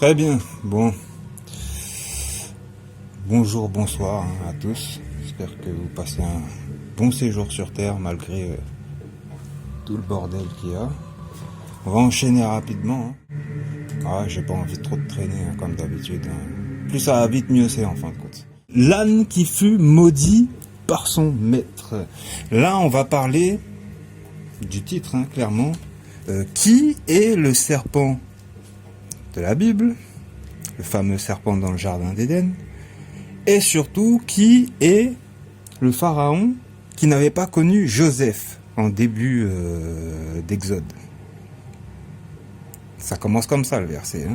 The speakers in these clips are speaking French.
Très bien, bon. Bonjour, bonsoir à tous. J'espère que vous passez un bon séjour sur Terre malgré tout le bordel qu'il y a. On va enchaîner rapidement. J'ai pas envie de trop de traîner comme d'habitude. Plus ça va vite, mieux c'est en fin de compte. L'âne qui fut maudit par son maître. Là, on va parler du titre, clairement. Qui est le serpent de la Bible, le fameux serpent dans le jardin d'Éden, et surtout qui est le pharaon qui n'avait pas connu Joseph en début d'Exode. Ça commence comme ça le verset.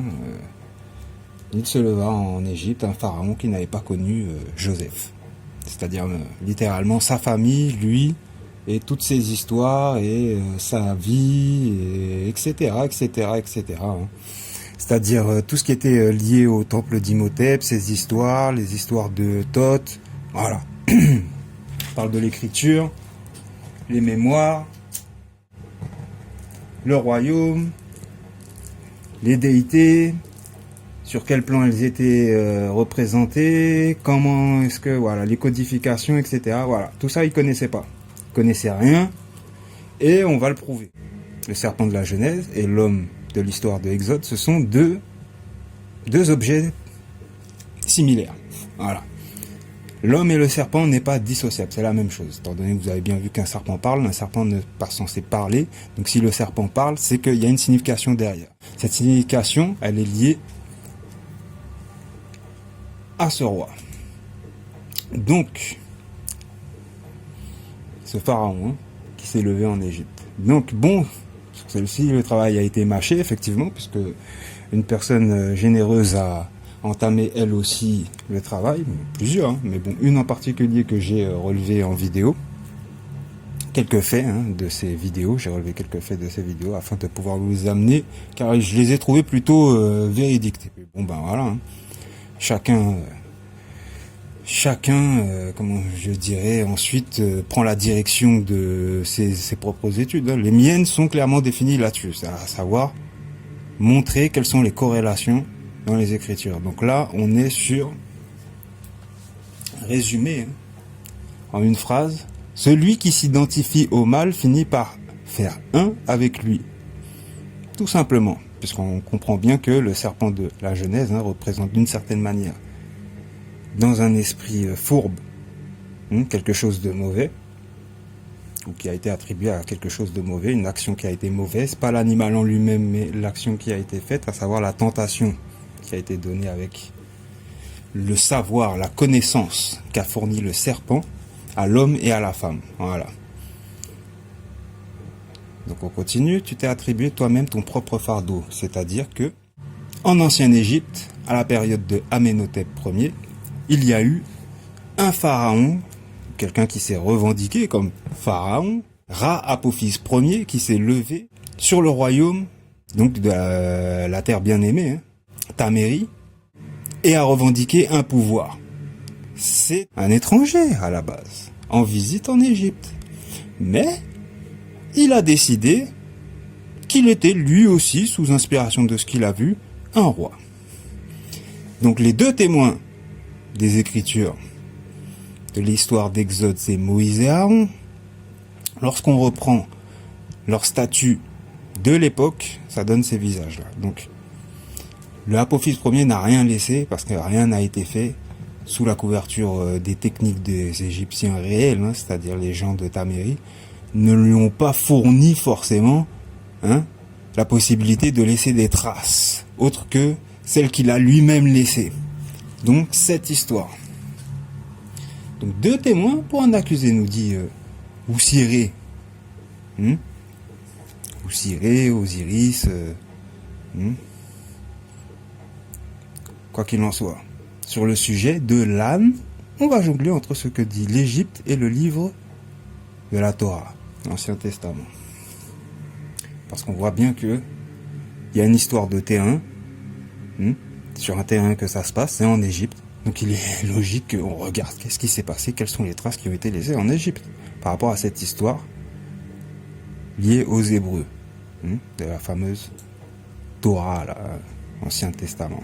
Il se leva en Égypte un pharaon qui n'avait pas connu Joseph. C'est-à-dire littéralement sa famille, lui, et toutes ses histoires, et sa vie, et etc., etc., etc. C'est-à-dire tout ce qui était lié au temple d'Imhotep, ses histoires, les histoires de Thoth, voilà. On parle de l'écriture, les mémoires, le royaume, les déités, sur quel plan elles étaient représentées, comment est-ce que, voilà, les codifications, etc. Voilà, tout ça, ils connaissaient pas. Ils connaissaient rien, et on va le prouver. Le serpent de la Genèse et l'homme de l'histoire de Exode, ce sont deux objets similaires. Voilà. L'homme et le serpent n'est pas dissociable, c'est la même chose. Étant donné que vous avez bien vu qu'un serpent parle, un serpent n'est pas censé parler. Donc si le serpent parle, c'est qu'il y a une signification derrière. Cette signification, elle est liée à ce roi. Donc, ce pharaon qui s'est levé en Égypte. Donc bon, sur celle-ci, le travail a été mâché, effectivement, puisque une personne généreuse a entamé elle aussi le travail, plusieurs, mais bon, une en particulier que j'ai relevé en vidéo, quelques faits de ces vidéos, j'ai relevé quelques faits de ces vidéos afin de pouvoir vous les amener, car je les ai trouvés plutôt véridiques. Bon ben voilà, chacun, comment je dirais, ensuite prend la direction de ses propres études. Les miennes sont clairement définies là-dessus, à savoir montrer quelles sont les corrélations dans les Écritures. Donc là, on est sur résumé en une phrase. Celui qui s'identifie au mal finit par faire un avec lui. Tout simplement, puisqu'on comprend bien que le serpent de la Genèse représente d'une certaine manière, dans un esprit fourbe, quelque chose de mauvais, ou qui a été attribué à quelque chose de mauvais, une action qui a été mauvaise, pas l'animal en lui-même, mais l'action qui a été faite, à savoir la tentation qui a été donnée avec le savoir, la connaissance qu'a fourni le serpent à l'homme et à la femme. Voilà. Donc on continue, tu t'es attribué toi-même ton propre fardeau, c'est-à-dire que en ancienne Égypte, à la période de Amenhotep Ier, il y a eu un pharaon, quelqu'un qui s'est revendiqué comme pharaon, Ra-Apophis Ier, qui s'est levé sur le royaume donc de la terre bien-aimée, Tamérie, et a revendiqué un pouvoir. C'est un étranger à la base, en visite en Égypte. Mais il a décidé qu'il était lui aussi, sous inspiration de ce qu'il a vu, un roi. Donc les deux témoins des Écritures de l'histoire d'Exode, c'est Moïse et Aaron. Lorsqu'on reprend leur statut de l'époque, ça donne ces visages-là. Donc, le Apophis Ier n'a rien laissé, parce que rien n'a été fait sous la couverture des techniques des Égyptiens réels, c'est-à-dire les gens de Tamérie, ne lui ont pas fourni forcément la possibilité de laisser des traces, autres que celles qu'il a lui-même laissées. Donc, cette histoire. Donc, deux témoins pour un accusé, nous dit Oussiré. Oussiré, Osiris. Quoi qu'il en soit. Sur le sujet de l'âne, on va jongler entre ce que dit l'Égypte et le livre de la Torah, l'Ancien Testament. Parce qu'on voit bien que il y a une histoire de terrain, sur un terrain que ça se passe, c'est en Égypte. Donc il est logique qu'on regarde qu'est-ce qui s'est passé, quelles sont les traces qui ont été laissées en Égypte par rapport à cette histoire liée aux Hébreux, de la fameuse Torah, là, Ancien Testament.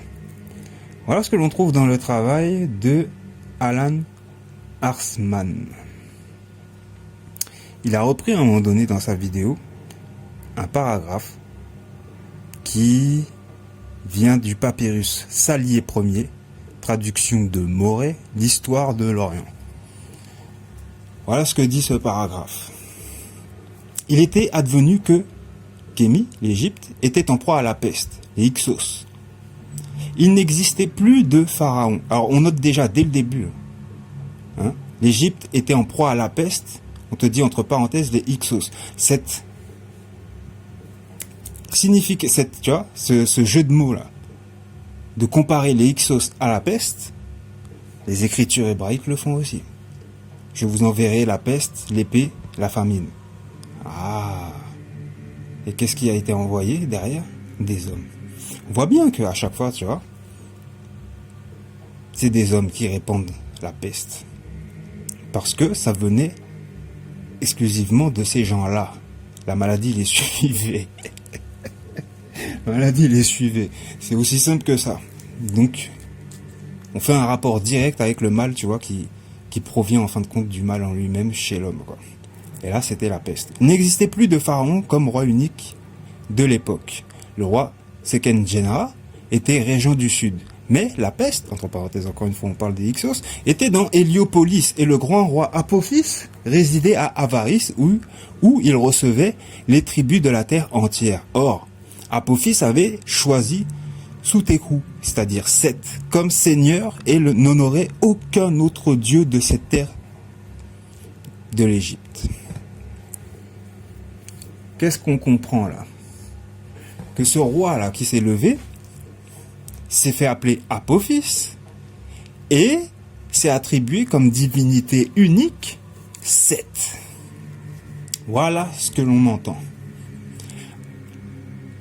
Voilà ce que l'on trouve dans le travail de Alan Arsman. Il a repris à un moment donné dans sa vidéo un paragraphe qui vient du papyrus Salier Ier, traduction de Moret, l'histoire de l'Orient. Voilà ce que dit ce paragraphe. Il était advenu que Kémi, l'Égypte, était en proie à la peste, les Hyksos. Il n'existait plus de pharaon. Alors on note déjà dès le début, hein, l'Égypte était en proie à la peste. On te dit entre parenthèses les Hyksos. Cette signifie, tu vois, ce jeu de mots là, de comparer les Hyksos à la peste, les écritures hébraïques le font aussi. Je vous enverrai la peste, l'épée, la famine. Ah. Et qu'est-ce qui a été envoyé derrière? Des hommes. On voit bien qu'à chaque fois, tu vois, c'est des hommes qui répandent la peste. Parce que ça venait exclusivement de ces gens-là. La maladie les suivait. La maladie les suivait. C'est aussi simple que ça. Donc, on fait un rapport direct avec le mal, tu vois, qui provient en fin de compte du mal en lui-même chez l'homme, quoi. Et là, c'était la peste. Il n'existait plus de pharaon comme roi unique de l'époque. Le roi Seqenenjera était régent du sud. Mais la peste, entre parenthèses encore une fois on parle des Hyksos, était dans Héliopolis et le grand roi Apophis résidait à Avaris où il recevait les tribus de la terre entière. Or, Apophis avait choisi Soutekou, c'est-à-dire Seth, comme seigneur et n'honorait aucun autre dieu de cette terre de l'Égypte. Qu'est-ce qu'on comprend là? Que ce roi là qui s'est levé s'est fait appeler Apophis et s'est attribué comme divinité unique Seth. Voilà ce que l'on entend.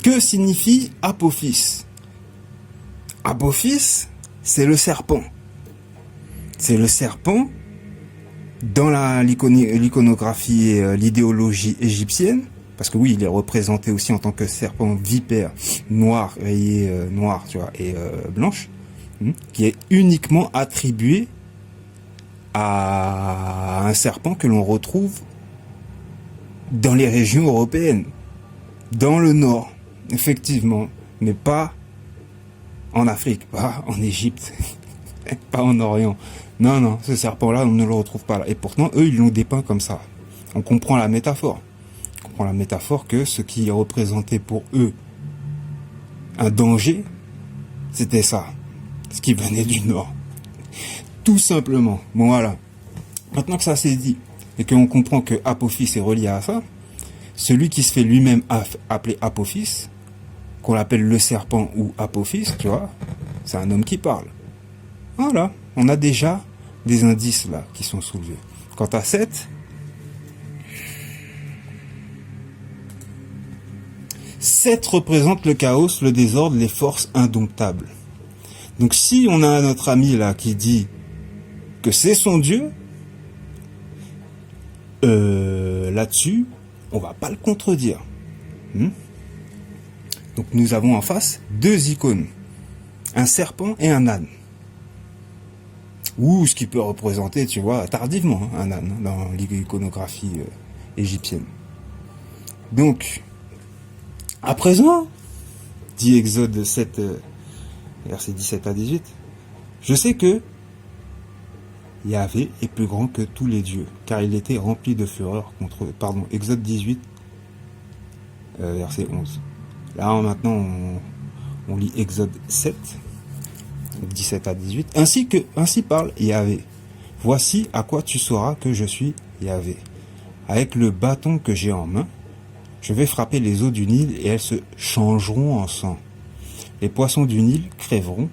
Que signifie Apophis? Apophis, c'est le serpent. C'est le serpent dans l'iconographie et l'idéologie égyptienne. Parce que oui, il est représenté aussi en tant que serpent vipère, noir, rayé noir, tu vois, et blanche, qui est uniquement attribué à un serpent que l'on retrouve dans les régions européennes, dans le nord, effectivement, mais pas en Afrique, pas en Égypte, pas en Orient. Non, non, ce serpent-là, on ne le retrouve pas là. Et pourtant, eux, ils l'ont dépeint comme ça. On comprend la métaphore. On la métaphore que ce qui représentait pour eux un danger, c'était ça, ce qui venait du nord. Tout simplement. Bon voilà. Maintenant que ça s'est dit, et qu'on comprend que Apophis est relié à ça, celui qui se fait lui-même appeler Apophis, qu'on l'appelle le serpent ou Apophis, tu vois, c'est un homme qui parle. Voilà. On a déjà des indices là qui sont soulevés. Quant à Seth, Seth représente le chaos, le désordre, les forces indomptables. Donc si on a notre ami là qui dit que c'est son Dieu, là-dessus, on va pas le contredire. Donc nous avons en face deux icônes, un serpent et un âne. Ou ce qui peut représenter, tu vois, tardivement, un âne dans l'iconographie égyptienne. Donc, à présent, dit Exode 7, versets 17 à 18, je sais que Yahvé est plus grand que tous les dieux, car il était rempli de fureur contre eux. Pardon, Exode 18, verset 11. Là, maintenant, on lit Exode 7, 17 à 18. Ainsi parle Yahvé. Voici à quoi tu sauras que je suis Yahvé. Avec le bâton que j'ai en main, je vais frapper les eaux du Nil et elles se changeront en sang. Les poissons du Nil crèveront,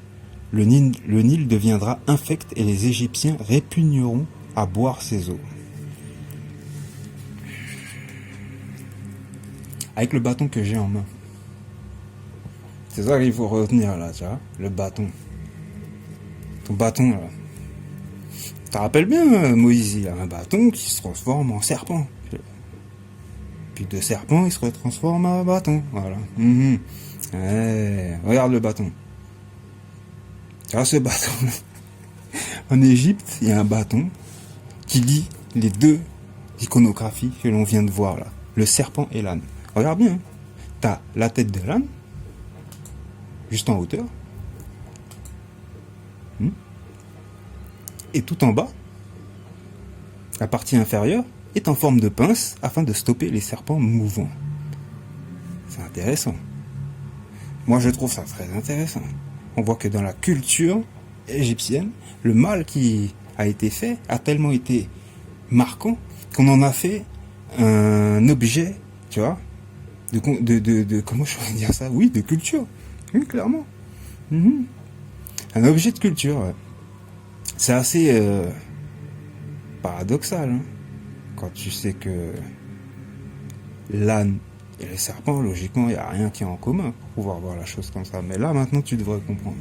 le Nil deviendra infect et les Égyptiens répugneront à boire ses eaux. Avec le bâton que j'ai en main. C'est ça qu'il faut retenir là, tu vois, le bâton. Ton bâton là. Tu te rappelles bien Moïse, il a un bâton qui se transforme en serpent. Puis de serpent, il se retransforme en bâton. Voilà. Ouais, regarde le bâton. Tu vois ce bâton. En Égypte, il y a un bâton qui lie les deux iconographies que l'on vient de voir là. Le serpent et l'âne. Regarde bien. Hein. T'as la tête de l'âne, juste en hauteur. Et tout en bas, la partie inférieure est en forme de pince afin de stopper les serpents mouvants. C'est intéressant. Moi, je trouve ça très intéressant. On voit que dans la culture égyptienne, le mal qui a été fait a tellement été marquant qu'on en a fait un objet, tu vois, de comment je pourrais dire ça? Oui, de culture. Oui, clairement. Un objet de culture, ouais. C'est assez paradoxal, hein, quand tu sais que l'âne et le serpent, logiquement, il n'y a rien qui est en commun pour pouvoir voir la chose comme ça. Mais là, maintenant, tu devrais comprendre.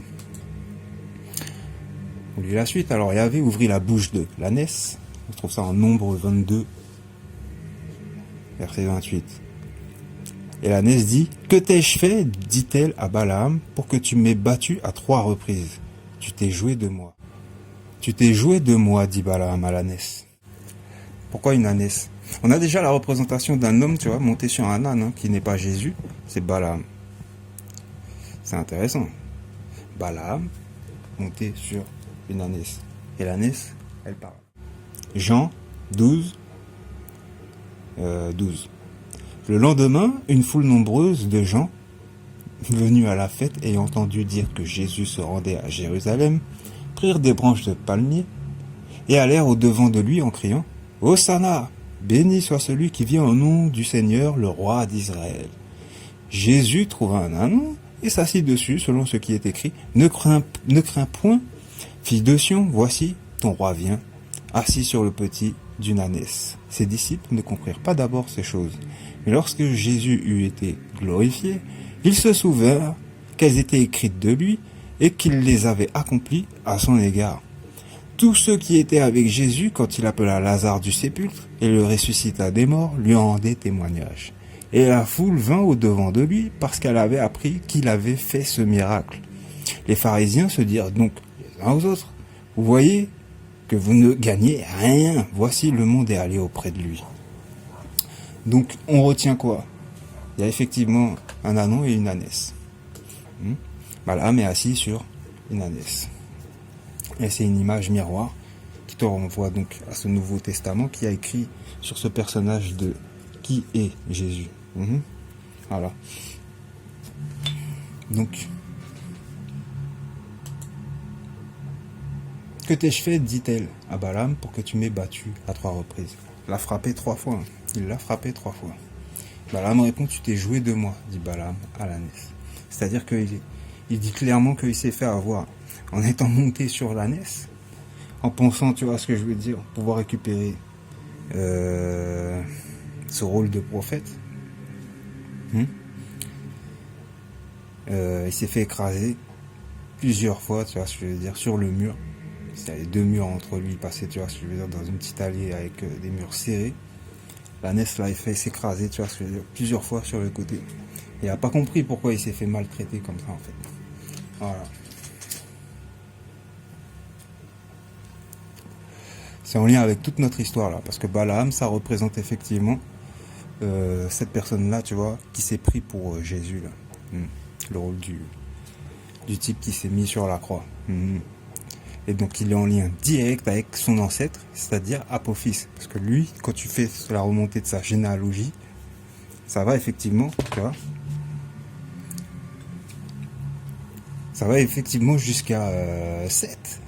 On lit la suite. Alors, Yahvé ouvrit la bouche de l'ânesse. On trouve ça en Nombre 22, verset 28. Et l'ânesse dit, « Que t'ai-je fait, dit-elle à Balaam, pour que tu m'aies battu à 3 reprises? Tu t'es joué de moi. » Tu t'es joué de moi, dit Balaam à l'ânesse. Pourquoi une ânesse? On a déjà la représentation d'un homme, tu vois, monté sur un âne, hein, qui n'est pas Jésus, c'est Balaam. C'est intéressant. Balaam, monté sur une ânesse. Et l'ânesse, elle parle. Jean 12, 12. Le lendemain, une foule nombreuse de gens, venus à la fête, ayant entendu dire que Jésus se rendait à Jérusalem, prirent des branches de palmier et allèrent au-devant de lui en criant « Hosanna, béni soit celui qui vient au nom du Seigneur, le roi d'Israël. » Jésus trouva un ânon et s'assit dessus, selon ce qui est écrit « Ne crains point, fille de Sion, voici, ton roi vient, assis sur le petit d'une ânesse. » Ses disciples ne comprirent pas d'abord ces choses. Mais lorsque Jésus eut été glorifié, ils se souvinrent qu'elles étaient écrites de lui et qu'il les avait accomplies à son égard. Tous ceux qui étaient avec Jésus quand il appela Lazare du sépulcre et le ressuscita des morts lui en rendaient témoignage. Et la foule vint au-devant de lui parce qu'elle avait appris qu'il avait fait ce miracle. Les pharisiens se dirent donc les uns aux autres, « Vous voyez que vous ne gagnez rien, voici le monde est allé auprès de lui. » Donc on retient quoi? Il y a effectivement un ânon et une ânesse. Balaam est assis sur une ânesse. Et c'est une image miroir qui te renvoie donc à ce Nouveau Testament qui a écrit sur ce personnage de qui est Jésus. Voilà. Donc, que t'ai-je fait, dit-elle à Balaam, pour que tu m'aies battu à 3 reprises? Il l'a frappé 3 fois. Il l'a frappé 3 fois. Balaam répond, tu t'es joué de moi, dit Balaam à l'ânesse. C'est-à-dire qu'il dit clairement qu'il s'est fait avoir en étant monté sur l'ânesse, en pensant, tu vois ce que je veux dire, pouvoir récupérer ce rôle de prophète. Il s'est fait écraser plusieurs fois, tu vois ce que je veux dire, sur le mur. Il y avait 2 murs entre lui, passé, tu vois ce que je veux dire, dans une petite allée avec des murs serrés. L'ânesse là, il fait s'écraser, tu vois ce que je veux dire, plusieurs fois sur le côté. Il n'a pas compris pourquoi il s'est fait maltraiter comme ça en fait. Voilà. C'est en lien avec toute notre histoire là, parce que Balaam, ça représente effectivement cette personne-là, tu vois, qui s'est pris pour Jésus là. Le rôle du type qui s'est mis sur la croix. Et donc il est en lien direct avec son ancêtre, c'est-à-dire Apophis. Parce que lui, quand tu fais la remontée de sa généalogie, ça va effectivement, tu vois, ça va effectivement jusqu'à Seth.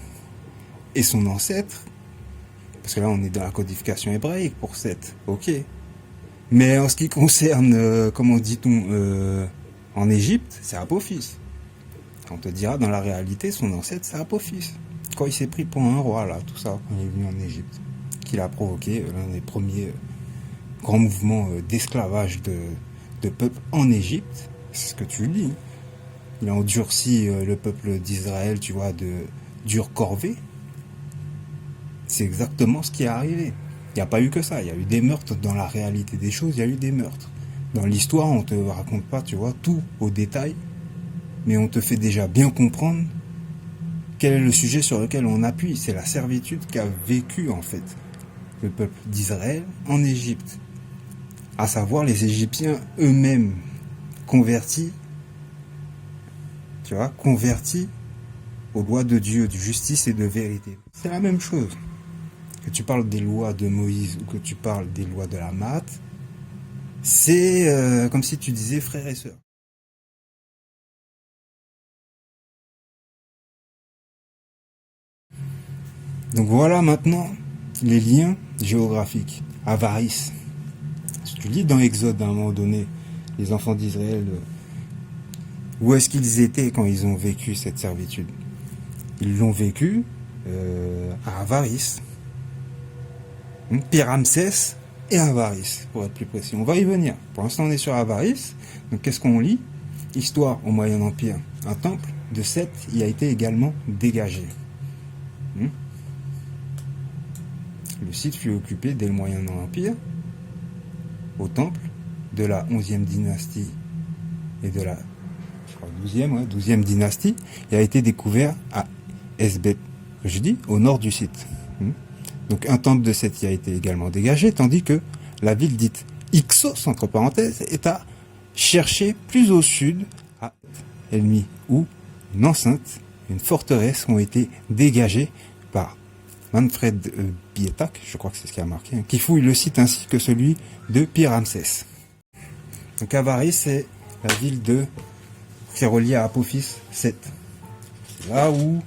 Et son ancêtre, parce que là on est dans la codification hébraïque pour Seth, ok. Mais en ce qui concerne, comment dit-on, en Égypte, c'est Apophis. On te dira, dans la réalité, son ancêtre, c'est Apophis. Quand il s'est pris pour un roi, là, tout ça, quand il est venu en Égypte, qu'il a provoqué l'un des premiers grands mouvements d'esclavage de peuple en Égypte, c'est ce que tu dis. Il a endurci le peuple d'Israël, tu vois, de dure corvée. C'est exactement ce qui est arrivé. Il n'y a pas eu que ça, il y a eu des meurtres dans la réalité des choses, il y a eu des meurtres. Dans l'histoire, on te raconte pas, tu vois, tout au détail, mais on te fait déjà bien comprendre quel est le sujet sur lequel on appuie. C'est la servitude qu'a vécu, en fait, le peuple d'Israël en Égypte. À savoir les Égyptiens eux-mêmes convertis, tu vois, convertis aux lois de Dieu, de justice et de vérité. C'est la même chose. Que tu parles des lois de Moïse ou que tu parles des lois de la Maat, c'est comme si tu disais frères et sœurs. Donc voilà maintenant les liens géographiques. Avaris. Si tu lis dans Exode à un moment donné, les enfants d'Israël, où est-ce qu'ils étaient quand ils ont vécu cette servitude? Ils l'ont vécu à Avaris. Pi-Ramsès et Avaris, pour être plus précis. On va y venir. Pour l'instant, on est sur Avaris. Donc, qu'est-ce qu'on lit? Histoire au Moyen Empire. Un temple de Seth y a été également dégagé. Le site fut occupé dès le Moyen Empire au temple de la 11e dynastie et de la 12e dynastie. Il a été découvert à Esbet, je dis, au nord du site. Donc un temple de Seth y a été également dégagé, tandis que la ville dite Ixos, entre parenthèses, est à chercher plus au sud, à Elmi, où une enceinte, une forteresse ont été dégagées par Manfred Bietak, je crois que c'est ce qui a marqué, qui fouille le site ainsi que celui de Pi-Ramsès. Donc Avaris, c'est la ville qui est reliée à Apophis 7. C'est là où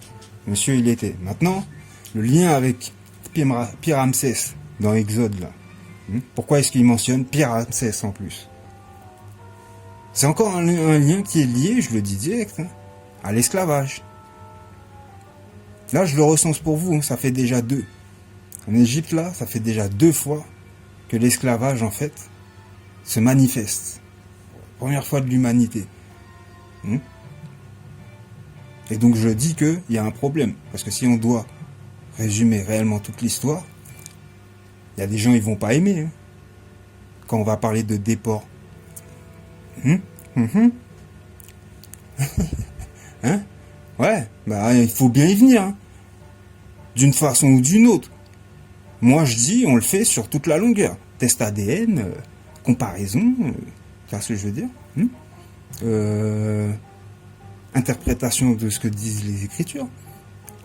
monsieur il était. Maintenant, le lien avec Pi-Ramsès dans Exode là. Pourquoi est-ce qu'il mentionne Pi-Ramsès en plus? C'est encore un lien qui est lié, je le dis direct, à l'esclavage. Là, je le recense pour vous, ça fait déjà 2. En Égypte, là, ça fait déjà 2 fois que l'esclavage, en fait, se manifeste. Première fois de l'humanité. Et donc, je dis qu'il y a un problème. Parce que si on doit résumer réellement toute l'histoire, il y a des gens, ils vont pas aimer. Quand on va parler de déport. Ouais, bah il faut bien y venir. D'une façon ou d'une autre. Moi, je dis, on le fait sur toute la longueur. Test ADN, comparaison, tu vois ce que je veux dire? Interprétation de ce que disent les Écritures.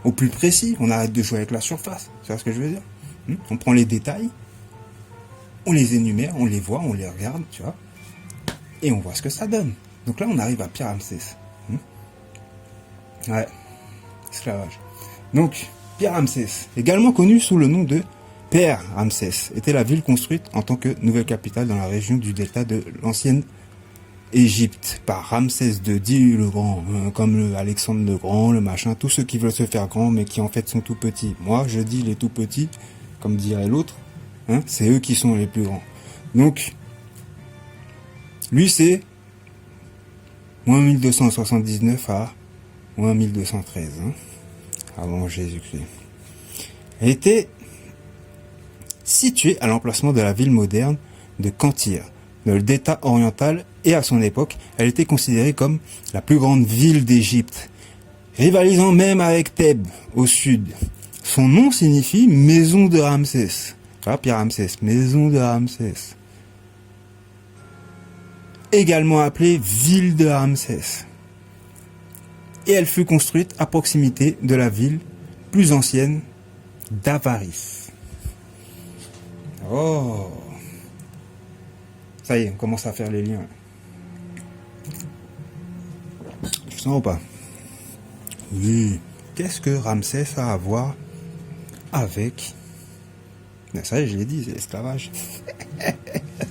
Au plus précis, on arrête de jouer avec la surface. Tu vois ce que je veux dire? On prend les détails, on les énumère, on les voit, on les regarde, tu vois, et on voit ce que ça donne. Donc là, on arrive à Pi-Ramsès. Ouais, esclavage. Donc, Pi-Ramsès, également connu sous le nom de Père Ramsès, était la ville construite en tant que nouvelle capitale dans la région du delta de l'ancienne Égypte par Ramsès II le Grand, comme le Alexandre le Grand, le machin, tous ceux qui veulent se faire grands mais qui en fait sont tout petits. Moi, je dis les tout petits, comme dirait l'autre, c'est eux qui sont les plus grands. Donc, lui c'est moins 1279 à moins 1213, avant Jésus-Christ. Elle était située à l'emplacement de la ville moderne de Cantyr, dans le delta oriental, et à son époque, elle était considérée comme la plus grande ville d'Égypte, rivalisant même avec Thèbes, au sud. Son nom signifie maison de Ramsès. Voilà, Pi-Ramsès, maison de Ramsès. Également appelée ville de Ramsès. Et elle fut construite à proximité de la ville plus ancienne d'Avaris. Oh! Ça y est, on commence à faire les liens. Tu sens ou pas? Oui. Qu'est-ce que Ramsès a à voir avec... Ben ça y est, je l'ai dit, c'est l'esclavage.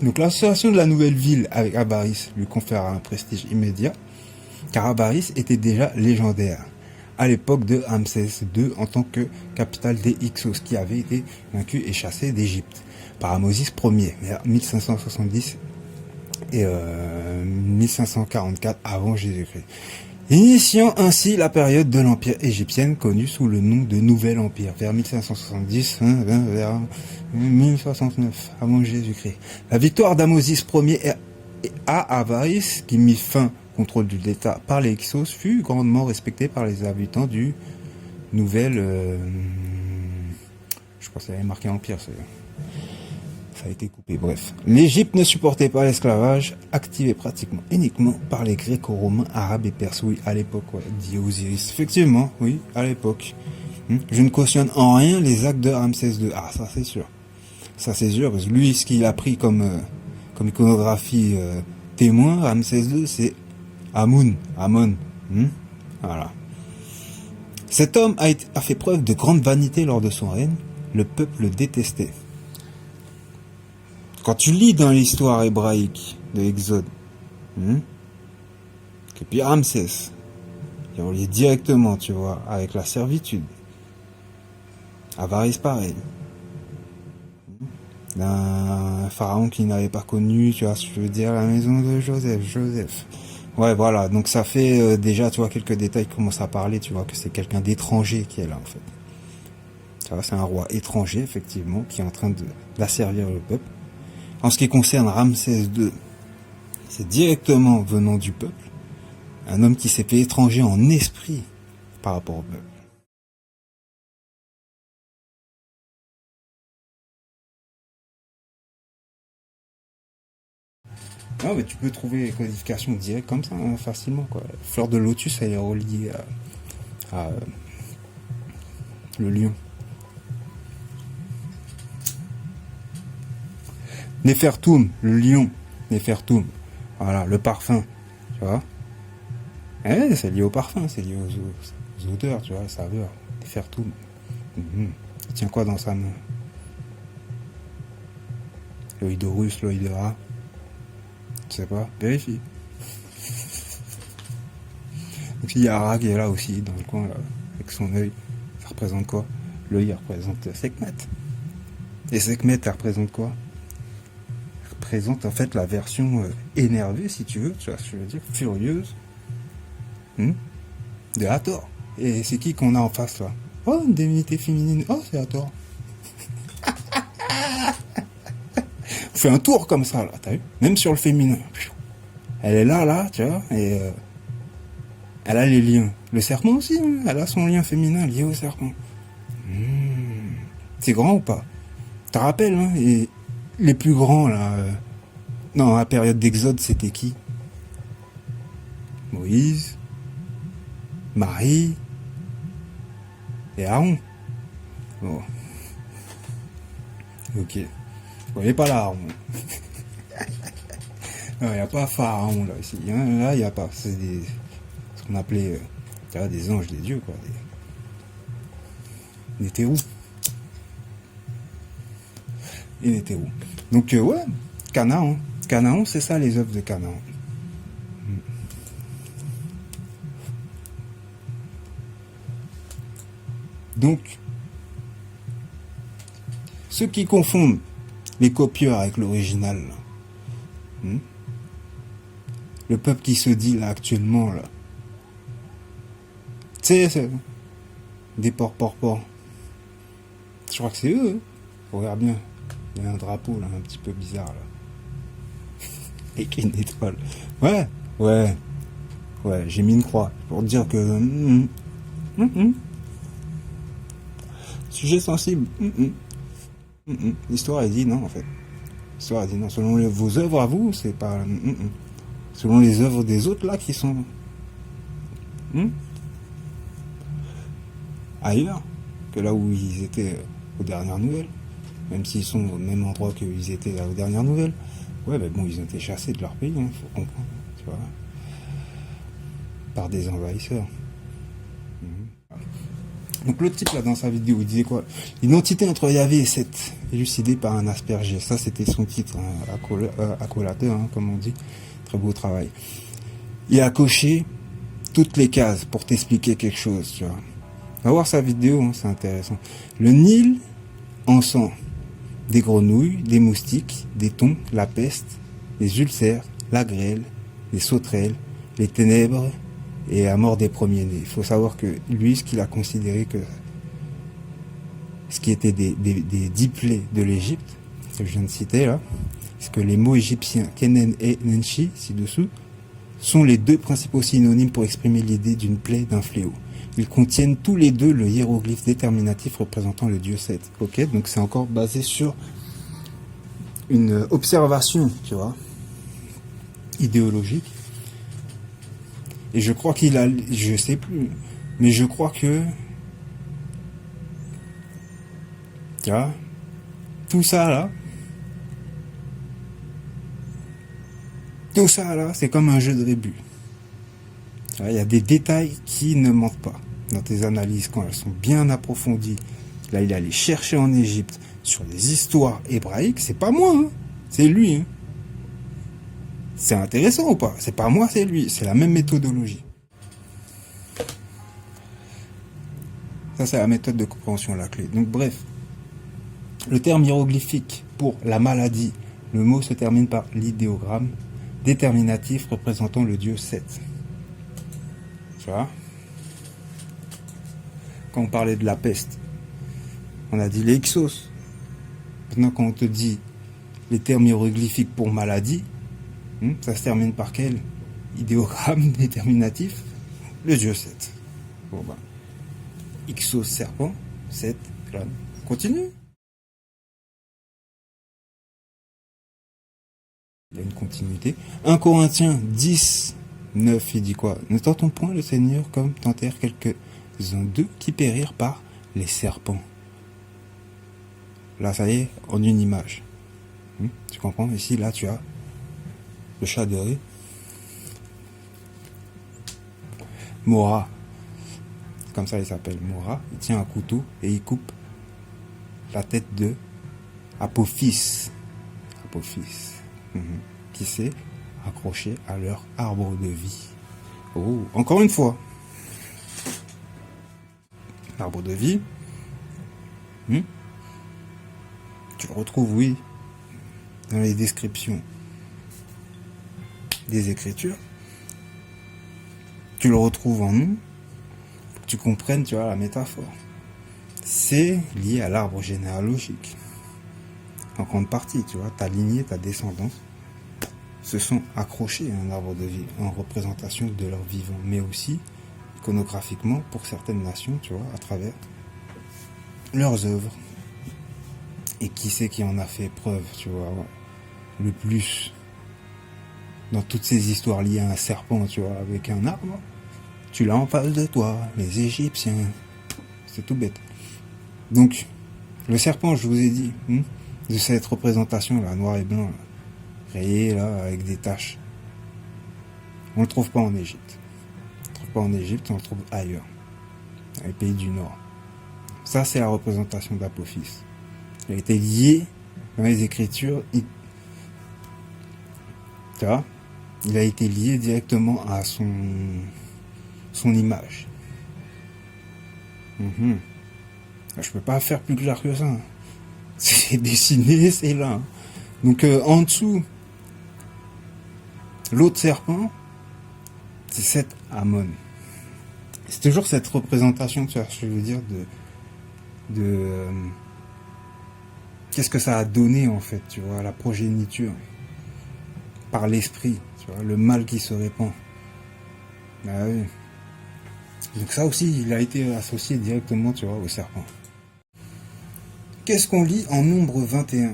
Donc l'association de la nouvelle ville avec Avaris lui confère un prestige immédiat, car Avaris était déjà légendaire à l'époque de Ramsès II en tant que capitale des Hyksos, qui avait été vaincu et chassé d'Égypte par Amosis Ier vers 1570 et 1544 avant Jésus-Christ. initiant ainsi la période de l'Empire égyptien connue sous le nom de Nouvel Empire, vers 1570, vers 1069 avant Jésus-Christ. La victoire d'Amosis Ier à Avaris, qui mit fin au contrôle de l'État par les Hyksos, fut grandement respectée par les habitants du Nouvel... je crois que ça avait marqué Empire, ça a été coupé, bref. L'Égypte ne supportait pas l'esclavage, activé pratiquement uniquement par les Gréco-Romains, Arabes et Perses. Oui, à l'époque, ouais, dit Osiris. Effectivement, oui, à l'époque. Je ne cautionne en rien les actes de Ramsès II. Ah, ça c'est sûr. Ça c'est sûr, parce que lui, ce qu'il a pris comme iconographie témoin, Ramsès II, c'est Amon. Voilà. Cet homme a fait preuve de grande vanité lors de son règne. Le peuple le détestait. Quand tu lis dans l'histoire hébraïque de Exode, et puis Ramsès, et on lit directement, tu vois, avec la servitude. Avaris pareil. D'un pharaon qui n'avait pas connu, tu vois, je veux dire, la maison de Joseph. Ouais, voilà, donc ça fait déjà, tu vois, quelques détails qui commencent à parler, tu vois, que c'est quelqu'un d'étranger qui est là, en fait. Tu vois, c'est un roi étranger, effectivement, qui est en train d'asservir le peuple. En ce qui concerne Ramsès II, c'est directement venant du peuple, un homme qui s'est fait étranger en esprit par rapport au peuple. Ah, mais tu peux trouver les codifications directes comme ça, hein, facilement, quoi. Fleur de lotus, elle est reliée à le lion. Néfertum, le lion. Néfertum. Voilà, le parfum. Tu vois. C'est lié au parfum, c'est lié aux odeurs, tu vois, la saveur. Néfertum. Il tient quoi dans sa main? L'œil d'Horus, l'œil de rat. Je sais pas, vérifie. Donc il y a Ra qui est là aussi, dans le coin, là, avec son œil. Ça représente quoi? L'œil, il représente Sekhmet. Et Sekhmet, elle représente quoi? Présente en fait la version énervée, si tu veux, tu vois ce que je veux dire, furieuse, de Hathor. Et c'est qui qu'on a en face là? Oh, une divinité féminine. Oh, c'est Hathor. On fait un tour comme ça là, t'as vu? Même sur le féminin. Elle est là, tu vois, et elle a les liens. Le serpent aussi, hein, elle a son lien féminin lié au serpent. C'est grand ou pas? Tu te rappelles, hein, et les plus grands, là, dans la période d'Exode, c'était qui? Moïse, Marie et Aaron. Bon. Ok. Vous voyez pas là, Aaron. Il n'y a pas Pharaon, là, ici. Là, il n'y a pas. C'est ce qu'on appelait des anges, des dieux, quoi. Des térous. Et des térous. Donc, ouais, Canaan. Canaan, c'est ça les œuvres de Canaan. Donc, ceux qui confondent les copieurs avec l'original, le peuple qui se dit là actuellement, là, tu sais, c'est des porcs. Je crois que c'est eux. Regarde bien, il y a un drapeau là, un petit peu bizarre là. Et une étoile. Ouais, j'ai mis une croix pour dire que sujet sensible. L'histoire a dit non en fait. L'histoire a dit non. Selon vos œuvres à vous, c'est pas. Selon les œuvres des autres là qui sont ailleurs que là où ils étaient aux dernières nouvelles. Même s'ils sont au même endroit qu'ils étaient aux dernières nouvelles. Ouais, mais bon, ils ont été chassés de leur pays, hein, faut comprendre, tu vois, par des envahisseurs. Donc le type là dans sa vidéo, il disait quoi? L'identité entre Yahvé et Seth, élucidée par un asperger. Ça c'était son titre, accolateur, comme on dit. Très beau travail. Il a coché toutes les cases pour t'expliquer quelque chose, tu vois. Va voir sa vidéo, c'est intéressant. Le Nil en sang. Des grenouilles, des moustiques, des thons, la peste, les ulcères, la grêle, les sauterelles, les ténèbres et à mort des premiers-nés. Il faut savoir que lui, ce qu'il a considéré que ce qui était des 10 plaies de l'Égypte, que je viens de citer là, c'est que les mots égyptiens Kenen et Nenshi, ci-dessous, sont les deux principaux synonymes pour exprimer l'idée d'une plaie, d'un fléau. Ils contiennent tous les deux le hiéroglyphe déterminatif représentant le dieu Seth. Ok, donc c'est encore basé sur une observation, tu vois, idéologique. Et je crois qu'il a, je sais plus, mais je crois que, tu vois, tout ça là, c'est comme un jeu de rébus. Il y a des détails qui ne mentent pas dans tes analyses quand elles sont bien approfondies. Là, il allait chercher en Égypte sur les histoires hébraïques. C'est pas moi, hein. C'est lui. Hein. C'est intéressant ou pas? C'est pas moi, c'est lui. C'est la même méthodologie. Ça, c'est la méthode de compréhension, la clé. Donc, bref. Le terme hiéroglyphique pour la maladie, le mot se termine par l'idéogramme déterminatif représentant le dieu Seth. Tu vois? Quand on parlait de la peste, on a dit les Ixos. Maintenant, quand on te dit les termes hiéroglyphiques pour maladie, ça se termine par quel idéogramme déterminatif? Le dieu Seth. Bon bah, Ixos serpent, Seth, crâne. On continue. Il y a une continuité. 1 Corinthiens 10, 9, il dit quoi? Ne tentons point le Seigneur comme tentèrent quelques-uns d'eux qui périrent par les serpents. Là, ça y est, en une image. Tu comprends? Ici, là, tu as le chat de rue. Mora. Comme ça, il s'appelle Mora. Il tient un couteau et il coupe la tête de Apophis. Qui s'est accroché à leur arbre de vie. Oh, encore une fois. L'arbre de vie. Tu le retrouves, oui, dans les descriptions des Écritures. Tu le retrouves en nous. Pour que tu comprennes, tu vois, la métaphore. C'est lié à l'arbre généalogique. En grande partie, tu vois, ta lignée, ta descendance se sont accrochés à un arbre de vie en représentation de leur vivant, mais aussi iconographiquement pour certaines nations, tu vois, à travers leurs œuvres. Et qui c'est qui en a fait preuve, tu vois, le plus dans toutes ces histoires liées à un serpent, tu vois, avec un arbre, tu l'as en face de toi, les Égyptiens. C'est tout bête. Donc, le serpent, je vous ai dit, de cette représentation là, noir et blanc, là, rayé là, avec des taches. On le trouve pas en Égypte. On le trouve pas en Égypte, on le trouve ailleurs, dans les pays du Nord. Ça, c'est la représentation d'Apophis. Il a été lié dans les Écritures. Tu vois, il a été lié directement à son image. Je peux pas faire plus clair que ça. C'est dessiné, c'est là. Donc en dessous, l'autre serpent, c'est cet Ammon. C'est toujours cette représentation, tu vois, je veux dire, de qu'est-ce que ça a donné en fait, tu vois, la progéniture par l'esprit, tu vois, le mal qui se répand. Ah oui. Donc ça aussi, il a été associé directement, tu vois, au serpent. Qu'est-ce qu'on lit en Nombre 21?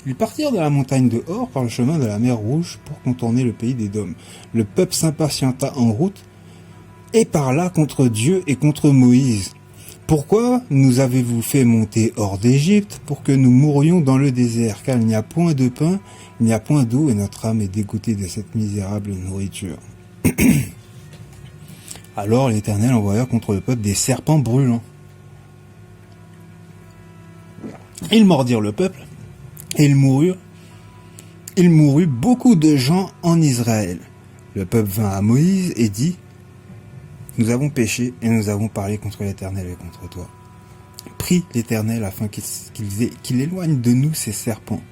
Ils partirent de la montagne de Hor par le chemin de la mer Rouge pour contourner le pays d'Édom. Le peuple s'impatienta en route et parla contre Dieu et contre Moïse. Pourquoi nous avez-vous fait monter hors d'Égypte pour que nous mourions dans le désert, car il n'y a point de pain, il n'y a point d'eau, et notre âme est dégoûtée de cette misérable nourriture. Alors l'Éternel envoya contre le peuple des serpents brûlants. Ils mordirent le peuple, et ils moururent. Il mourut beaucoup de gens en Israël. Le peuple vint à Moïse et dit: nous avons péché et nous avons parlé contre l'Éternel et contre toi. Prie l'Éternel afin qu'il éloigne de nous ces serpents.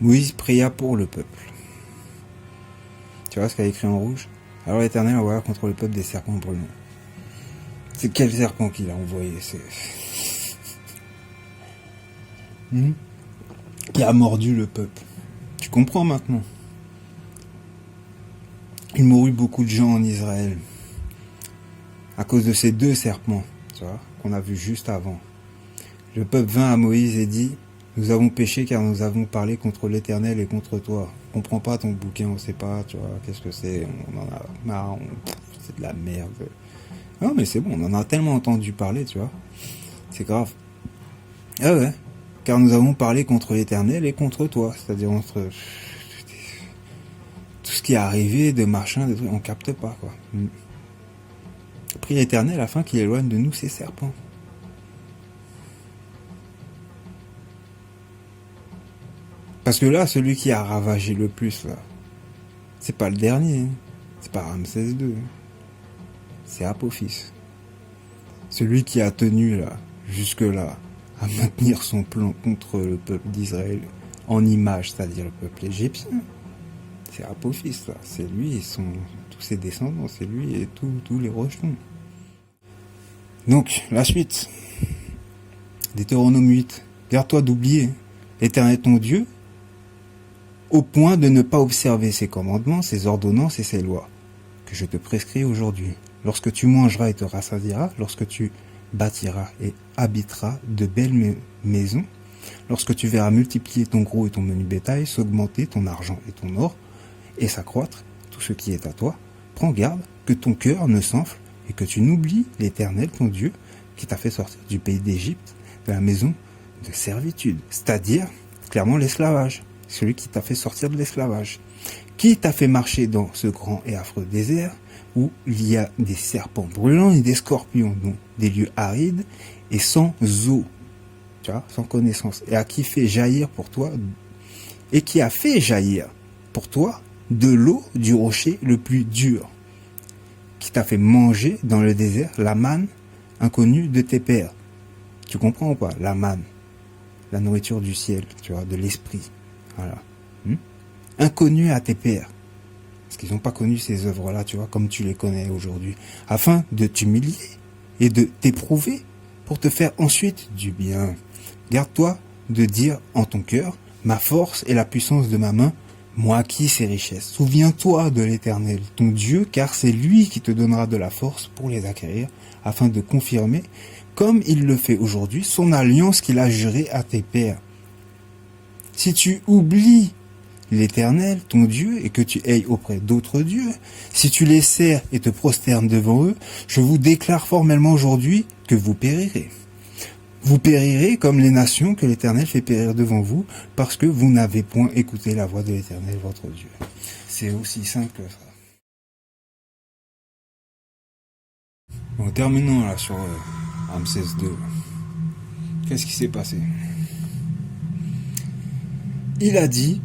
Moïse pria pour le peuple. Tu vois ce qu'il y a écrit en rouge? Alors l'Éternel envoya contre le peuple des serpents brûlants. C'est quel serpent qu'il a envoyé? C'est... Qui a mordu le peuple. Tu comprends maintenant? Il mourut beaucoup de gens en Israël à cause de ces 2 serpents, tu vois, qu'on a vu juste avant. Le peuple vint à Moïse et dit: nous avons péché car nous avons parlé contre l'Éternel et contre toi. On comprend pas ton bouquin, on sait pas, tu vois, qu'est-ce que c'est, on en a marre, c'est de la merde. Non mais c'est bon, on en a tellement entendu parler, tu vois. C'est grave. Ah ouais, car nous avons parlé contre l'Éternel et contre toi, c'est-à-dire entre tout ce qui est arrivé, de machin, de trucs, on capte pas, quoi. Prie l'Éternel afin qu'il éloigne de nous ces serpents. Parce que là, celui qui a ravagé le plus, là, c'est pas le dernier, hein. C'est pas Ramsès II, hein. C'est Apophis. Celui qui a tenu, là, jusque-là, à maintenir son plan contre le peuple d'Israël en image, c'est-à-dire le peuple égyptien. C'est Apophis, là. C'est lui et tous ses descendants, c'est lui et tous les rejetons. Donc, la suite. Deutéronome 8. Garde-toi d'oublier l'Éternel ton Dieu, au point de ne pas observer ses commandements, ses ordonnances et ses lois, que je te prescris aujourd'hui. Lorsque tu mangeras et te rassasieras, lorsque tu bâtiras et habiteras de belles maisons, lorsque tu verras multiplier ton gros et ton menu bétail, s'augmenter ton argent et ton or, et s'accroître tout ce qui est à toi, prends garde que ton cœur ne s'enfle et que tu n'oublies l'Éternel ton Dieu qui t'a fait sortir du pays d'Égypte, de la maison de servitude, c'est-à-dire clairement l'esclavage. Celui qui t'a fait sortir de l'esclavage, qui t'a fait marcher dans ce grand et affreux désert où il y a des serpents brûlants et des scorpions, donc des lieux arides et sans eau, tu vois, sans connaissance, et à qui fait jaillir pour toi, et qui a fait jaillir pour toi de l'eau du rocher le plus dur, qui t'a fait manger dans le désert la manne inconnue de tes pères. Tu comprends ou pas? La manne, la nourriture du ciel, tu vois, de l'esprit. Voilà. Inconnu à tes pères. Parce qu'ils n'ont pas connu ces œuvres-là, tu vois, comme tu les connais aujourd'hui. Afin de t'humilier et de t'éprouver pour te faire ensuite du bien. Garde-toi de dire en ton cœur, ma force et la puissance de ma main m'ont acquis ces richesses. Souviens-toi de l'Éternel, ton Dieu, car c'est lui qui te donnera de la force pour les acquérir, afin de confirmer, comme il le fait aujourd'hui, son alliance qu'il a jurée à tes pères. Si tu oublies l'Éternel, ton Dieu, et que tu ailles auprès d'autres dieux, si tu les sers et te prosternes devant eux, je vous déclare formellement aujourd'hui que vous périrez. Vous périrez comme les nations que l'Éternel fait périr devant vous, parce que vous n'avez point écouté la voix de l'Éternel, votre Dieu. C'est aussi simple que ça. Bon, terminons là sur Ramsès II. Qu'est-ce qui s'est passé? Il a dit,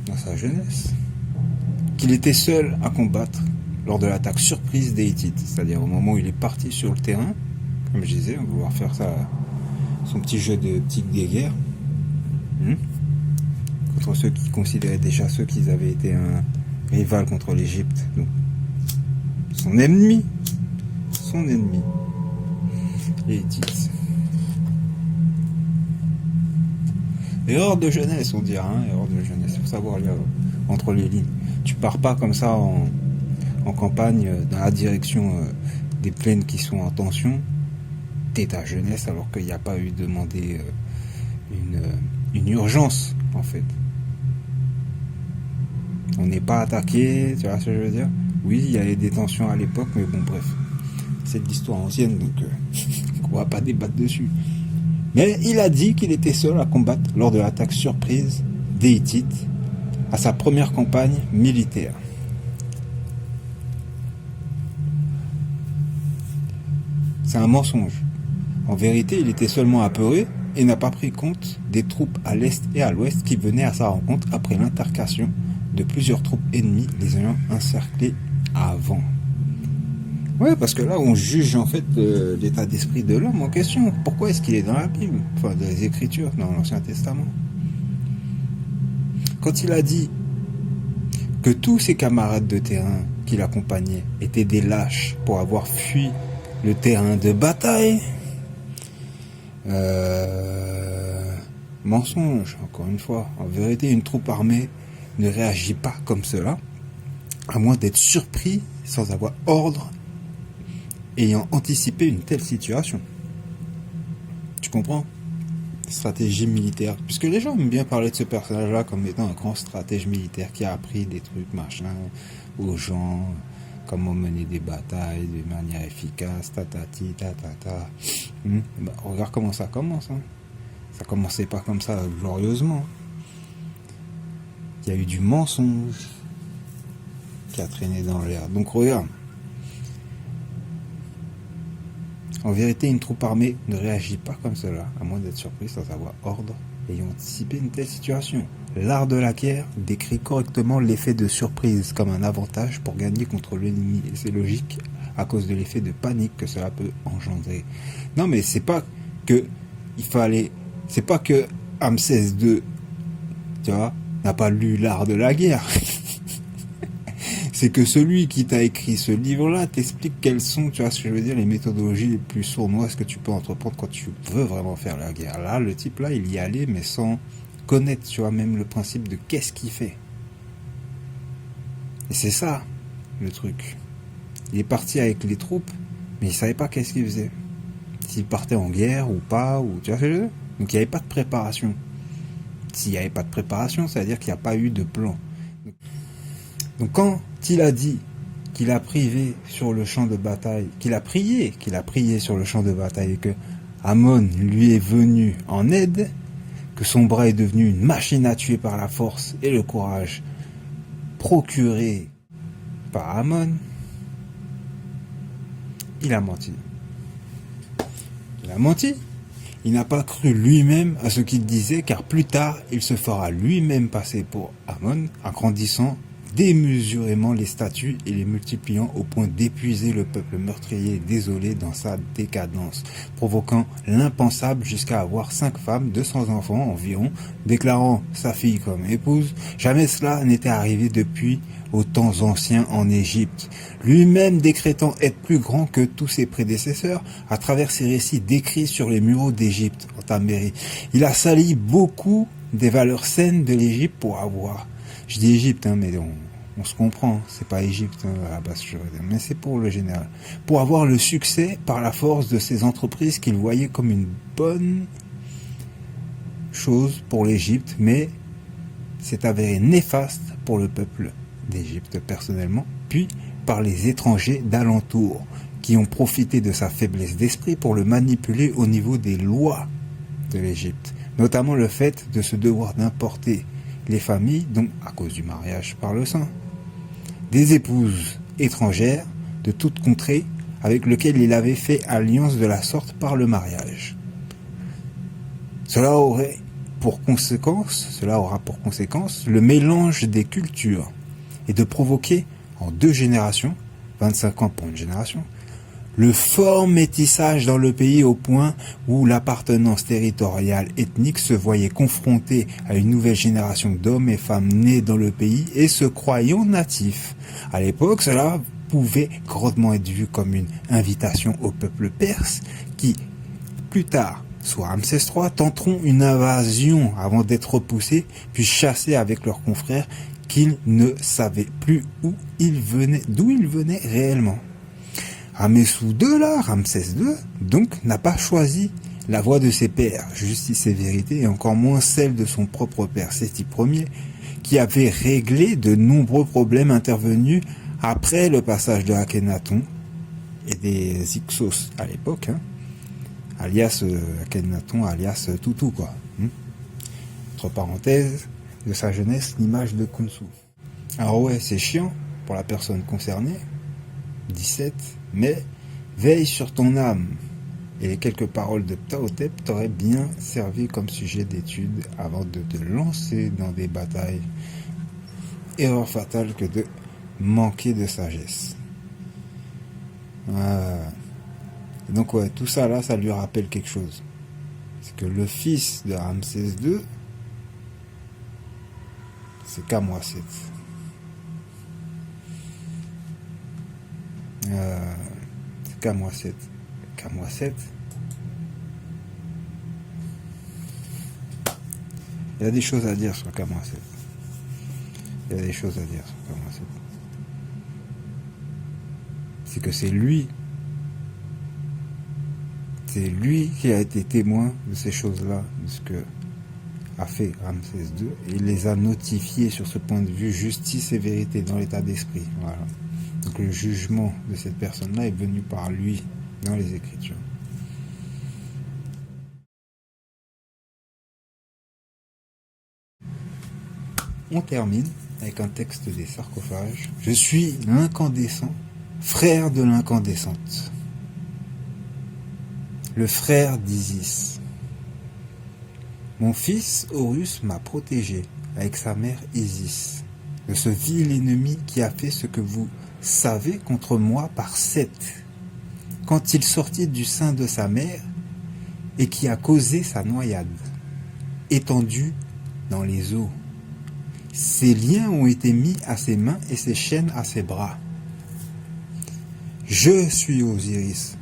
dans sa jeunesse, qu'il était seul à combattre lors de l'attaque surprise des Hittites. C'est-à-dire au moment où il est parti sur le terrain, comme je disais, on va vouloir faire son petit jeu de petite des guerres, contre ceux qui considéraient déjà ceux qui avaient été un rival contre l'Égypte. Donc, son ennemi, les Hittites. Erreur de jeunesse, on dirait, erreur de jeunesse. Il faut savoir lire entre les lignes. Tu pars pas comme ça en campagne dans la direction des plaines qui sont en tension. T'es ta jeunesse alors qu'il n'y a pas eu demandé une urgence, en fait. On n'est pas attaqué, tu vois ce que je veux dire? Oui, il y avait des tensions à l'époque, mais bon, bref. C'est de l'histoire ancienne, donc on va pas débattre dessus. Mais il a dit qu'il était seul à combattre lors de l'attaque surprise des Hittites à sa première campagne militaire. C'est un mensonge. En vérité, il était seulement apeuré et n'a pas pris compte des troupes à l'est et à l'ouest qui venaient à sa rencontre après l'intercation de plusieurs troupes ennemies les ayant encerclés avant. Ouais, parce que là, on juge en fait l'état d'esprit de l'homme en question. Pourquoi est-ce qu'il est dans la Bible? Enfin, dans les Écritures, dans l'Ancien Testament. Quand il a dit que tous ses camarades de terrain qui l'accompagnaient étaient des lâches pour avoir fui le terrain de bataille. Mensonge, encore une fois. En vérité, une troupe armée ne réagit pas comme cela, à moins d'être surpris sans avoir ordre, ayant anticipé une telle situation. Tu comprends ? Stratégie militaire. Puisque les gens aiment bien parler de ce personnage-là comme étant un grand stratège militaire qui a appris des trucs, machin, aux gens, comment mener des batailles de manière efficace, tatati, tatata. Bah, regarde comment ça commence. Hein. Ça commençait pas comme ça glorieusement. Il y a eu du mensonge qui a traîné dans l'air. Donc regarde. En vérité, une troupe armée ne réagit pas comme cela, à moins d'être surprise sans avoir ordre, ayant anticipé une telle situation. L'art de la guerre décrit correctement l'effet de surprise comme un avantage pour gagner contre l'ennemi, et c'est logique à cause de l'effet de panique que cela peut engendrer. Non, mais c'est pas que c'est pas que Ramsès II, tu vois, n'a pas lu l'art de la guerre. C'est que celui qui t'a écrit ce livre-là t'explique quelles sont, tu vois ce que je veux dire, les méthodologies les plus sournoises que tu peux entreprendre quand tu veux vraiment faire la guerre. Là, le type là, il y allait, mais sans connaître, tu vois, même le principe de qu'est-ce qu'il fait. Et c'est ça, le truc. Il est parti avec les troupes, mais il savait pas qu'est-ce qu'il faisait. S'il partait en guerre ou pas, ou tu vois ce que je veux dire. Donc il n'y avait pas de préparation. S'il n'y avait pas de préparation, ça veut dire qu'il n'y a pas eu de plan. Donc quand il a dit qu'il a privé sur le champ de bataille, qu'il a prié sur le champ de bataille et que Amon lui est venu en aide, que son bras est devenu une machine à tuer par la force et le courage procuré par Amon, il a menti. Il a menti. Il n'a pas cru lui-même à ce qu'il disait, car plus tard, il se fera lui-même passer pour Amon, agrandissant démesurément les statuts et les multipliant au point d'épuiser le peuple meurtrier et désolé dans sa décadence, provoquant l'impensable jusqu'à avoir 5 femmes, 200 enfants environ, déclarant sa fille comme épouse. Jamais cela n'était arrivé depuis aux temps anciens en Égypte, lui-même décrétant être plus grand que tous ses prédécesseurs à travers ses récits décrits sur les muraux d'Égypte en Tamérie. Il a sali beaucoup des valeurs saines de l'Égypte pour avoir, je dis Égypte, hein, mais on se comprend, c'est pas Égypte hein, à la base, mais c'est pour le général, pour avoir le succès par la force de ces entreprises qu'il voyait comme une bonne chose pour l'Égypte, mais s'est avéré néfaste pour le peuple d'Égypte personnellement, puis par les étrangers d'alentour qui ont profité de sa faiblesse d'esprit pour le manipuler au niveau des lois de l'Égypte, notamment le fait de se devoir d'importer les familles, donc à cause du mariage par le sang, des épouses étrangères de toute contrée avec lesquelles il avait fait alliance de la sorte par le mariage. Cela aura pour conséquence le mélange des cultures et de provoquer en 2 générations, 25 ans pour une génération, le fort métissage dans le pays au point où l'appartenance territoriale ethnique se voyait confrontée à une nouvelle génération d'hommes et femmes nés dans le pays et se croyant natifs. À l'époque, cela pouvait grandement être vu comme une invitation au peuple perse qui, plus tard, soit Ramsès III, tenteront une invasion avant d'être repoussés puis chassés avec leurs confrères qu'ils ne savaient plus d'où ils venaient réellement. Ramessou II, Ramsès II, donc, n'a pas choisi la voie de ses pères, justice et vérité, et encore moins celle de son propre père, Séti Ier, qui avait réglé de nombreux problèmes intervenus après le passage de Akhenaton et des Hyksos à l'époque, hein, alias Akhenaton, alias Toutou, quoi. Entre parenthèses, de sa jeunesse, l'image de Khonsou. Alors ouais, c'est chiant pour la personne concernée, 17, mais veille sur ton âme. Et les quelques paroles de Ptahhotep t'auraient bien servi comme sujet d'étude avant de te lancer dans des batailles. Erreur fatale que de manquer de sagesse. Donc ouais, tout ça là, ça lui rappelle quelque chose. C'est que le fils de Ramsès II, c'est Kamwaset. K-7. K-7. Il y a des choses à dire sur K-7. Il y a des choses à dire sur K-7. C'est que c'est lui qui a été témoin de ces choses-là, de ce que a fait Ramsès II, et il les a notifiés sur ce point de vue, justice et vérité dans l'état d'esprit. Voilà. Donc le jugement de cette personne-là est venu par lui dans les Écritures. On termine avec un texte des sarcophages. Je suis l'incandescent, frère de l'incandescente, le frère d'Isis. Mon fils Horus m'a protégé avec sa mère Isis de ce vil ennemi qui a fait ce que vous savez contre moi par Seth, quand il sortit du sein de sa mère et qui a causé sa noyade, étendu dans les eaux. Ses liens ont été mis à ses mains et ses chaînes à ses bras. Je suis Osiris,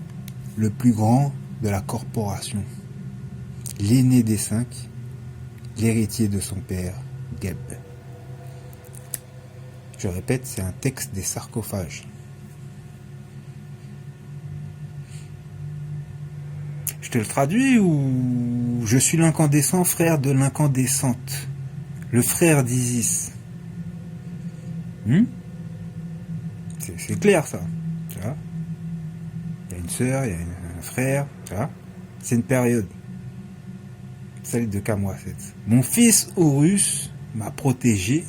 le plus grand de la corporation, l'aîné des 5, l'héritier de son père, Geb. Je répète, c'est un texte des sarcophages. Je te le traduis ou je suis l'incandescent, frère de l'incandescente, le frère d'Isis. C'est clair ça. Tu vois, il y a une sœur, il y a un frère. Tu vois, c'est une période. Celle de K-7. Mon fils Horus m'a protégé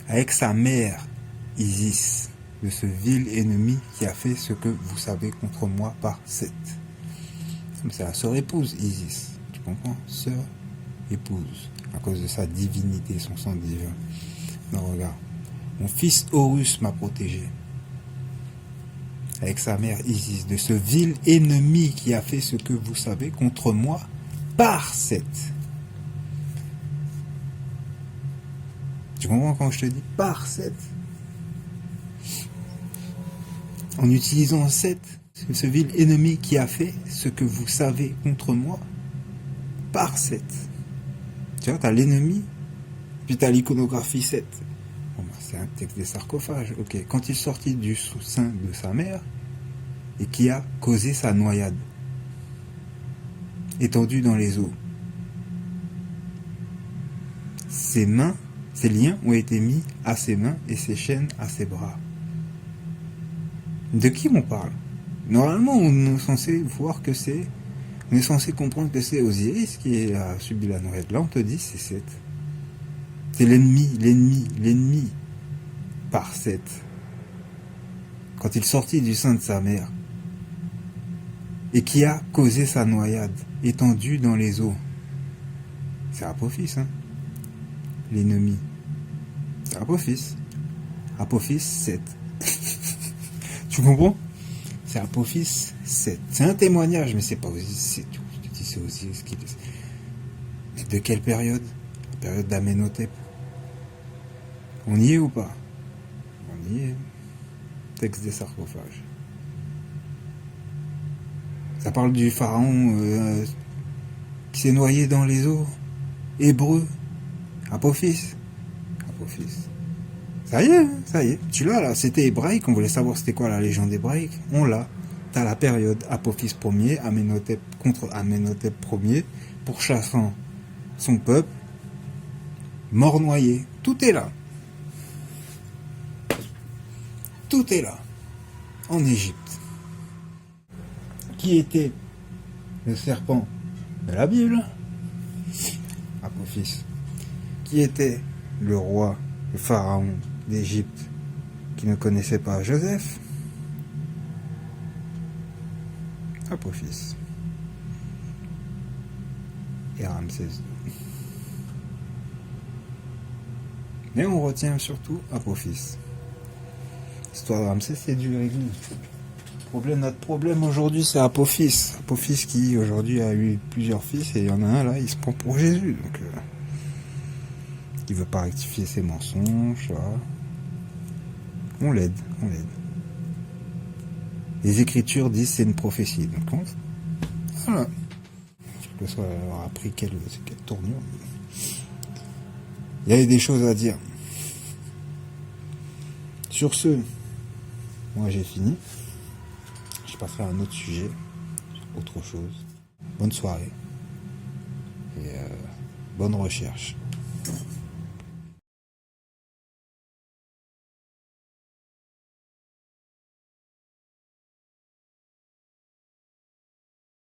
avec sa mère Isis de ce vil ennemi qui a fait ce que vous savez contre moi par Seth. C'est la sœur épouse Isis. Tu comprends? Sœur épouse. À cause de sa divinité, son sang divin. Non, regarde. Mon fils Horus m'a protégé avec sa mère Isis de ce vil ennemi qui a fait ce que vous savez contre moi par Seth. Tu comprends quand je te dis par Seth? En utilisant Seth, ce vil ennemi qui a fait ce que vous savez contre moi par Seth. Tu vois, t'as l'ennemi, puis t'as l'iconographie 7. Bon, bah, c'est un texte des sarcophages. Ok. Quand il sortit du sein de sa mère et qui a causé sa noyade, étendu dans les eaux. Ses mains, ses liens ont été mis à ses mains et ses chaînes à ses bras. De qui on parle? Normalement, on est censé voir que c'est... On est censé comprendre que c'est Osiris qui a subi la noyade. Là, on te dit c'est Seth. C'est l'ennemi par Seth. Quand il sortit du sein de sa mère et qui a causé sa noyade, étendu dans les eaux. C'est Apophis, hein? L'ennemi. C'est Apophis. Apophis 7. Tu comprends? C'est Apophis 7. C'est un témoignage, mais c'est pas Osiris. C'est Osiris qui... Mais de quelle période? La période d'Amenhotep. On y est ou pas? On y est. Texte des sarcophages. Ça parle du pharaon qui s'est noyé dans les eaux. Hébreu. Apophis. Apophis. Ça y est, hein, ça y est. Tu l'as là, c'était hébraïque, on voulait savoir c'était quoi la légende hébraïque. On l'a. T'as la période Apophis Ier, Amenhotep contre Amenhotep Ier, pourchassant son peuple, mort noyé. Tout est là. Tout est là. En Égypte. Qui était le serpent de la Bible? Apophis. Qui était le roi, le pharaon d'Égypte qui ne connaissait pas Joseph? Apophis. Et Ramsès II. Mais on retient surtout Apophis. L'histoire de Ramsès, c'est du réglé. Notre problème aujourd'hui, c'est Apophis. Apophis qui aujourd'hui a eu plusieurs fils et il y en a un là, il se prend pour Jésus. Donc, il veut pas rectifier ses mensonges. Là. On l'aide. Les Écritures disent c'est une prophétie. Donc, voilà. Je sais pas avoir appris quelle tournure. Il y avait des choses à dire. Sur ce, moi j'ai fini. Je passerai à un autre sujet, autre chose. Bonne soirée et bonne recherche.